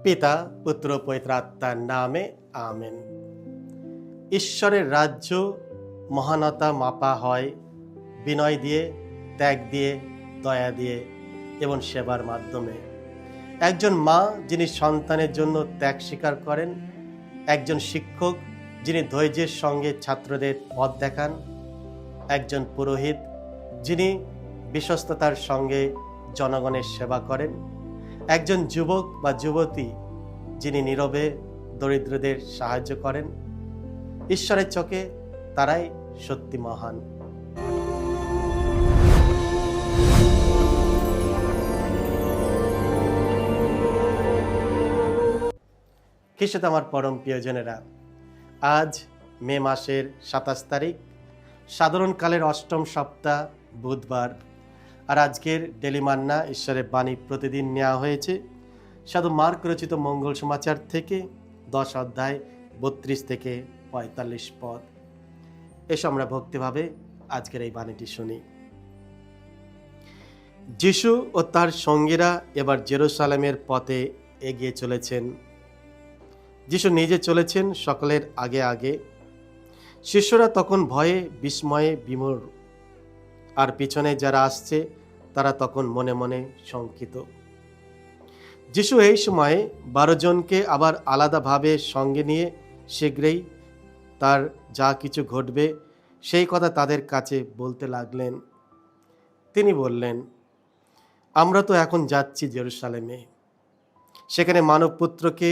পিতা পুত্র পবিত্র আত্মার নামে আমেন। ঈশ্বরের রাজ্য মহানতা মাপা হয় বিনয় দিয়ে, ত্যাগ দিয়ে, দয়া দিয়ে এবং সেবার মাধ্যমে। একজন মা যিনি সন্তানের জন্য ত্যাগ স্বীকার করেন, একজন শিক্ষক যিনি ধৈর্যের সঙ্গে ছাত্রদের পথ দেখান, একজন পুরোহিত যিনি বিশ্বস্ততার সঙ্গে জনগণের সেবা করেন, একজন যুবক বা যুবতী যিনি নীরবে দরিদ্রদের সাহায্য করেন। ঈশ্বরের চোখে তারাই সত্যি মহান। খ্রিস্টে আমার পরম প্রিয়জনেরা, আজ মে মাসের 27 তারিখ, সাধারণকালের অষ্টম সপ্তাহ, বুধবার। আর আজকের ডেলি মান্না ঈশ্বরের বাণী প্রতিদিন নেওয়া হয়েছে সাধু মার্ক রচিত মঙ্গল সমাচার থেকে 10 অধ্যায় 32 থেকে 45 পদ। এসো আমরা ভক্তিভাবে আজকের এই বাণীটি শুনি। যিশু ও তার সঙ্গীরা এবার জেরুসালেমের পথে এগিয়ে চলেছেন। যিশু নিজে চলেছেন সকলের আগে আগে। শিষ্যরা তখন ভয়ে বিস্ময়ে বিমূঢ়, আর পিছনে যারা আসছে তারা তখন মনে মনে শঙ্কিত। যিশু এই সময়ে 12 জনকে আবার আলাদাভাবে সঙ্গে নিয়ে শীঘ্রই তার যা কিছু ঘটবে সেই কথা তাদের কাছে বলতে লাগলেন। তিনি বললেন, আমরা তো এখন যাচ্ছি জেরুসালেমে। সেখানে মানবপুত্রকে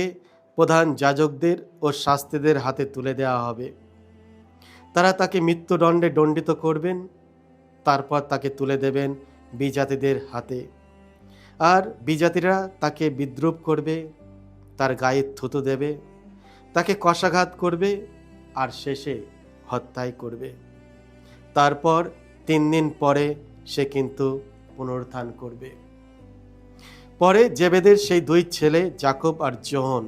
প্রধান যাজকদের ও শাস্ত্রীদের হাতে তুলে দেওয়া হবে। তারা তাকে মৃত্যুদণ্ডে দণ্ডিত করবেন, তারপর তাকে তুলে দেবেন বিজাতিদের হাতে। আর বিজাতিরা তাকে বিদ্রূপ করবে, তার গায়ে থুতু দেবে, তাকে কশাঘাত করবে, আর শেষে হত্যাই করবে। তারপর 3 দিন পরে সে কিন্তু পুনরুত্থান করবে। পরে জেবেদের সেই 2 ছেলে যাকব আর যোহন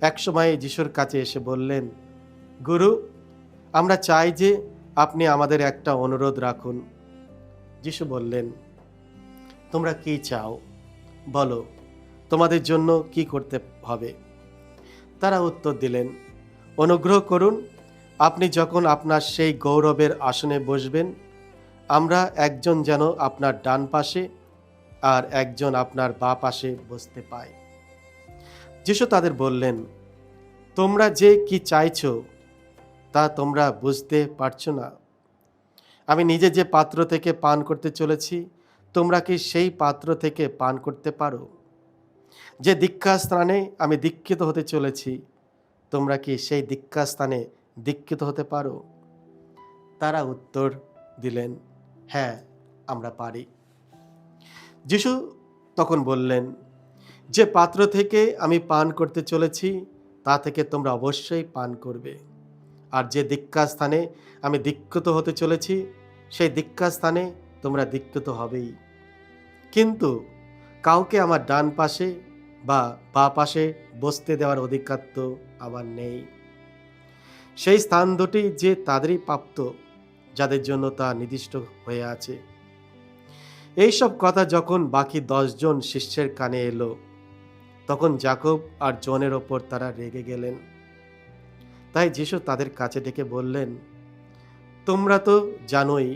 একসময় যিশুর কাছে এসে বললেন, গুরু, আমরা চাই যে আপনি আমাদের একটা অনুরোধ রাখুন। যিশু বললেন, তোমরা কি চাও বলো, তোমাদের জন্য কি করতে হবে? তারা উত্তর দিলেন, অনুগ্রহ করুন, আপনি যখন আপনার সেই গৌরবের আসনে বসবেন, আমরা একজন যেন আপনার ডান পাশে আর একজন আপনার বাঁ পাশে বসতে পাই। যিশু তাদের বললেন, তোমরা যে কি চাইছো তা তোমরা বুঝতে পারছো না? আমি নিজে যে পাত্র থেকে পান করতে চলেছি, তোমরা কি সেই পাত্র থেকে পান করতে পারো? যে দীক্ষাস্থানে আমি দীক্ষিত হতে চলেছি, তোমরা কি সেই দীক্ষাস্থানে দীক্ষিত হতে পারো? তারা উত্তর দিলেন, হ্যাঁ, আমরা পারি। যিশু তখন বললেন, যে পাত্র থেকে আমি পান করতে চলেছি তা থেকে তোমরা অবশ্যই পান করবে। আর যে দীক্ষাস্থানে আমি দীক্ষিত হতে চলেছি সেই দীক্ষাস্থানে তোমরা দীক্ষিত হবেই। কিন্তু কাউকে আমার ডান পাশে বা বাঁ পাশে বসতে দেওয়ার অধিকার তো আমার নেই। সেই স্থান দুটি যে তাদেরই প্রাপ্ত যাদের জন্য তা নির্দিষ্ট হয়ে আছে। এইসব কথা যখন বাকি 10 জন শিষ্যের কানে এলো, তখন যাকব আর জনের ওপর তারা রেগে গেলেন। তাই যিশু তাদের কাছে ডেকে বললেন, তোমরা তো জানোই,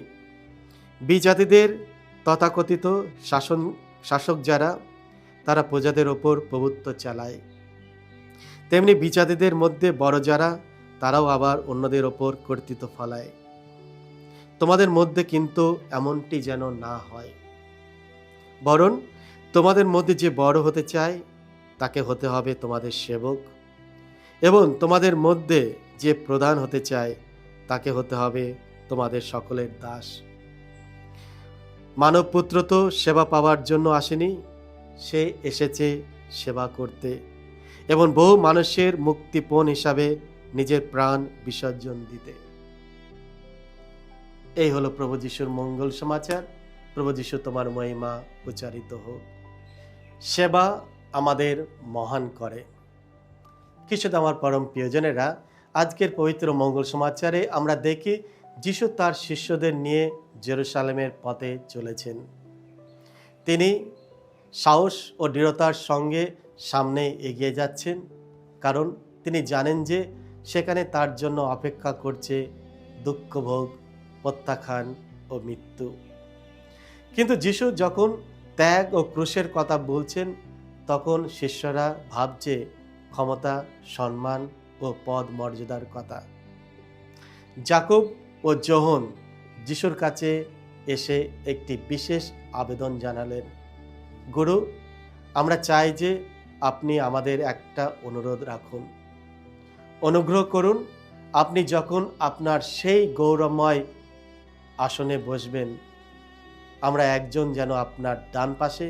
বিজাতিদের তথাকথিত শাসক যারা, তারা প্রজাদের ওপর প্রভুত্ব চালায়। তেমনি বিজাতিদের মধ্যে বড় যারা, তারাও আবার অন্যদের ওপর কর্তৃত্ব ফলায়। তোমাদের মধ্যে কিন্তু এমনটি যেন না হয়, বরং তোমাদের মধ্যে যে বড় হতে চায় তাকে হতে হবে তোমাদের সেবক, এবং তোমাদের মধ্যে যে প্রধান হতে চায় তাকে হতে হবে তোমাদের সকলের দাস। মানবপুত্র তো সেবা পাওয়ার জন্য আসেনি, সে এসেছে সেবা করতে এবং বহু মানুষের মুক্তিপণ হিসাবে নিজের প্রাণ বিসর্জন দিতে। এই হলো প্রভু যিশুর মঙ্গল সমাচার। প্রভু যিশু তোমার মহিমা উচ্চারিত হোক। সেবা আমাদের মহান করে। খ্রিস্ট আমার পরম প্রিয়জনেরা, আজকের পবিত্র মঙ্গল সমাচারে আমরা দেখি যিশু তার শিষ্যদের নিয়ে জেরুসালেমের পথে চলেছেন। তিনি সাহস ও দৃঢ়তার সঙ্গে সামনে এগিয়ে যাচ্ছেন, কারণ তিনি জানেন যে সেখানে তার জন্য অপেক্ষা করছে দুঃখভোগ, প্রত্যাখ্যান ও মৃত্যু। কিন্তু যিশু যখন ত্যাগ ও ক্রুশের কথা বলছেন, তখন শিষ্যরা ভাবছে ক্ষমতা, সম্মান ও পদ মর্যাদার কথা। যাকব ও যোহন যিশুর কাছে এসে একটি বিশেষ আবেদন জানালেন, গুরু, আমরা চাই যে আপনি আমাদের একটা অনুরোধ রাখুন। অনুগ্রহ করুন, আপনি যখন আপনার সেই গৌরবময় আসনে বসবেন, আমরা একজন যেন আপনার ডান পাশে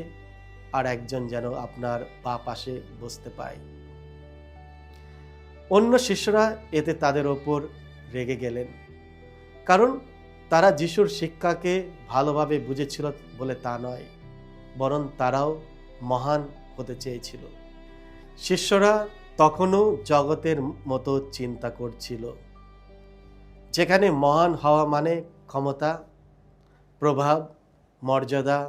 আর একজন যেন আপনার বাঁ পাশে বসতে পাই। অন্য শিষ্যরা এতে তাদের ওপর রেগে গেলেন, কারণ তারা যিশুর শিক্ষাকে ভালোভাবে বুঝেছিল বলে তা নয়, বরং তারাও মহান হতে চেয়েছিল। শিষ্যরা তখনও জগতের মতো চিন্তা করছিল, যেখানে মহান হওয়া মানে ক্ষমতা, প্রভাব, মর্যাদা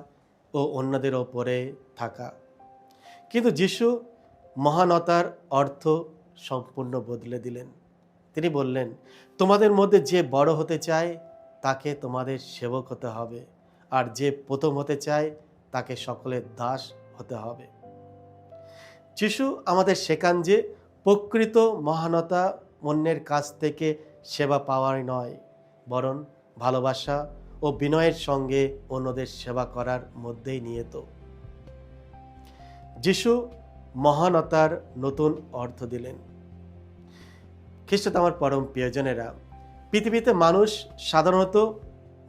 ও অন্যদের ওপরে থাকা। কিন্তু যিশু মহানতার অর্থ সম্পূর্ণ বদলে দিলেন। তিনি বললেন, তোমাদের মধ্যে যে বড় হতে চায় তাকে তোমাদের সেবক হতে হবে, আর যে প্রথম হতে চায় তাকে সকলের দাস হতে হবে। যিশু আমাদের শেখান যে প্রকৃত মহানতা অন্যের কাছ থেকে সেবা পাওয়াই নয়, বরং ভালোবাসা ও বিনয়ের সঙ্গে অন্যদের সেবা করার মধ্যেই নিহিত। যিশু মহানতার নতুন অর্থ দিলেন। খ্রিস্টে আমার পরম প্রিয়জনেরা, পৃথিবীতে মানুষ সাধারণত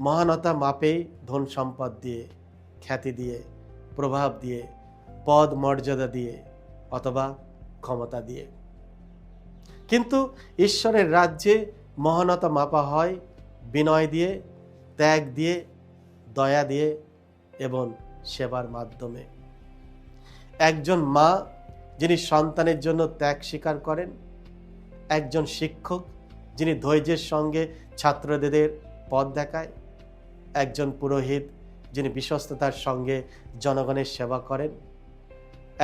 মহানতা মাপে ধন সম্পদ দিয়ে, খ্যাতি দিয়ে, প্রভাব দিয়ে, পদ মর্যাদা দিয়ে অথবা ক্ষমতা দিয়ে। কিন্তু ঈশ্বরের রাজ্যে মহানতা মাপা হয় বিনয় দিয়ে, ত্যাগ দিয়ে, দয়া দিয়ে এবং সেবার মাধ্যমে। একজন মা যিনি সন্তানের জন্য ত্যাগ স্বীকার করেন, একজন শিক্ষক যিনি ধৈর্যের সঙ্গে ছাত্রদের পথ দেখায়, একজন পুরোহিত যিনি বিশ্বস্ততার সঙ্গে জনগণের সেবা করেন,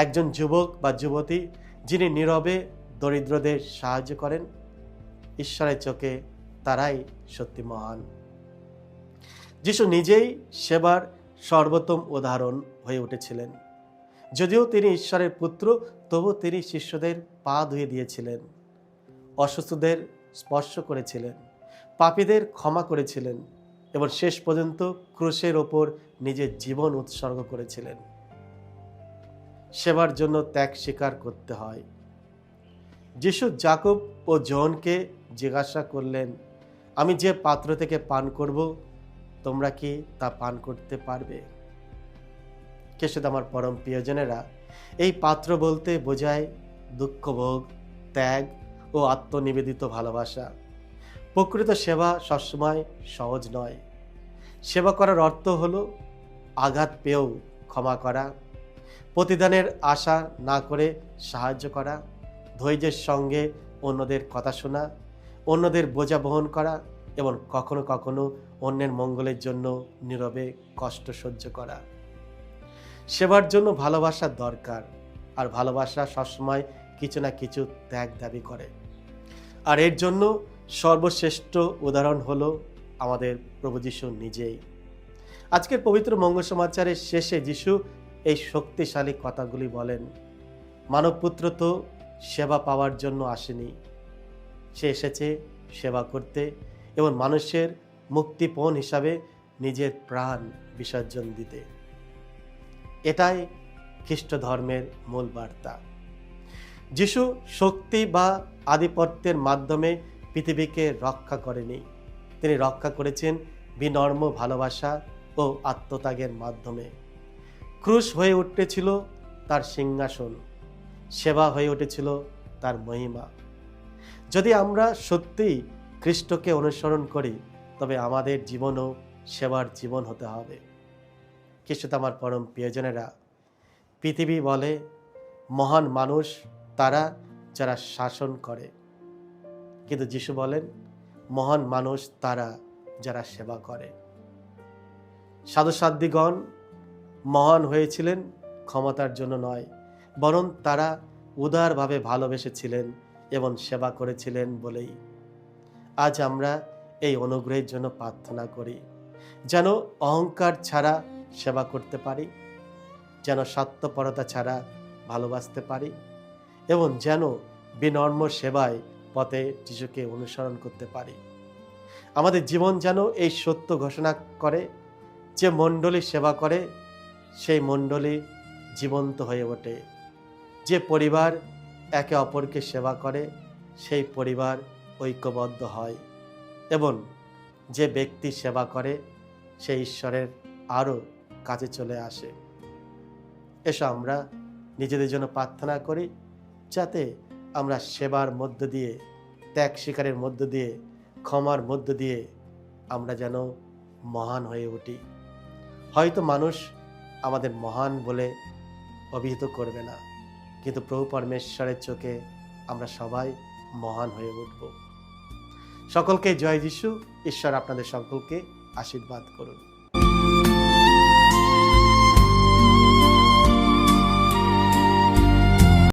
একজন যুবক বা যুবতী যিনি নীরবে দরিদ্রদের সাহায্য করেন, ঈশ্বরের চোখে তারাই সত্যি মহান। যিশু নিজেই সেবার সর্বোত্তম উদাহরণ হয়ে উঠেছিলেন। যদিও তিনি ঈশ্বরের পুত্র, তবু তিনি শিষ্যদের পা ধুয়ে দিয়েছিলেন, অসুস্থদের স্পর্শ করেছিলেন, পাপীদের ক্ষমা করেছিলেন এবং শেষ পর্যন্ত ক্রুশের ওপর নিজের জীবন উৎসর্গ করেছিলেন। সেবার জন্য ত্যাগ স্বীকার করতে হয়। যিশু যাকব ও যোহনকে জিজ্ঞাসা করলেন, আমি যে পাত্র থেকে পান করব, তোমরা কি তা পান করতে পারবে? খ্রিস্টে আমার পরম প্রিয়জনেরা, এই পাত্র বলতে বোঝায় দুঃখভোগ, ত্যাগ ও আত্মনিবেদিত ভালোবাসা। প্রকৃত সেবা সবসময় সহজ নয়। সেবা করার অর্থ হলো আঘাত পেয়েও ক্ষমা করা, প্রতিদানের আশা না করে সাহায্য করা, ধৈর্যের সঙ্গে অন্যদের কথা শোনা, অন্যদের বোঝা বহন করা এবং কখনো কখনো অন্যের মঙ্গলের জন্য নীরবে কষ্ট সহ্য করা। সেবার জন্য ভালোবাসা দরকার, আর ভালোবাসা সবসময় কিছু না কিছু ত্যাগ দাবি করে। আর এর জন্য সর্বশ্রেষ্ঠ উদাহরণ হলো আমাদের প্রভু যিশু নিজেই। আজকের পবিত্র মঙ্গল সমাচারের শেষে যিশু এই শক্তিশালী কথাগুলি বলেন, মানবপুত্র তো সেবা পাওয়ার জন্য আসেনি, সে এসেছে সেবা করতে এবং মানুষের মুক্তিপণ হিসাবে নিজের প্রাণ বিসর্জন দিতে। এটাই খ্রিস্ট ধর্মের মূল বার্তা। যিশু শক্তি বা আধিপত্যের মাধ্যমে পৃথিবীকে রক্ষা করেনি, তিনি রক্ষা করেছেন বিনম্র ভালোবাসা ও আত্মত্যাগের মাধ্যমে। ক্রুশ হয়ে উঠেছিল তার সিংহাসন, সেবা হয়ে উঠেছিল তার মহিমা। যদি আমরা সত্যিই খ্রিস্টকে অনুসরণ করি, তবে আমাদের জীবনও সেবার জীবন হতে হবে। খ্রিস্ট আমার পরম প্রিয়জনেরা, পৃথিবী বলে মহান মানুষ তারা যারা শাসন করে, কিন্তু যিশু বলেন মহান মানুষ তারা যারা সেবা করে। সাধুসাধ্বীগণ মহান হয়েছিলেন ক্ষমতার জন্য নয়, বরং তারা উদারভাবে ভালোবেসেছিলেন এবং সেবা করেছিলেন বলেই আজ আমরা এই অনুগ্রহের জন্য প্রার্থনা করি, যেন অহংকার ছাড়া সেবা করতে পারি, যেন স্বার্থপরতা ছাড়া ভালোবাসতে পারি এবং যেন বিনম্র সেবায় পথে যিশুকে অনুসরণ করতে পারি। আমাদের জীবন যেন এই সত্য ঘোষণা করে, যে মণ্ডলী সেবা করে সেই মণ্ডলী জীবন্ত হয়ে ওঠে, যে পরিবার একে অপরকে সেবা করে সেই পরিবার ঐক্যবদ্ধ হয় এবং যে ব্যক্তি সেবা করে সে ঈশ্বরের আরও কাছে চলে আসে। এসো আমরা নিজেদের জন্য প্রার্থনা করি, যাতে আমরা সেবার মধ্য দিয়ে, ত্যাগ স্বীকারের মধ্য দিয়ে, ক্ষমার মধ্য দিয়ে আমরা যেন মহান হয়ে উঠি। হয়তো মানুষ আমাদের মহান বলে অভিহিত করবে না, কিন্তু প্রভু পরমেশ্বরের চোখে আমরা সবাই মহান হয়ে উঠব। সকলকে জয় যিশু। ঈশ্বর আপনাদের সকলকে আশীর্বাদ করুন।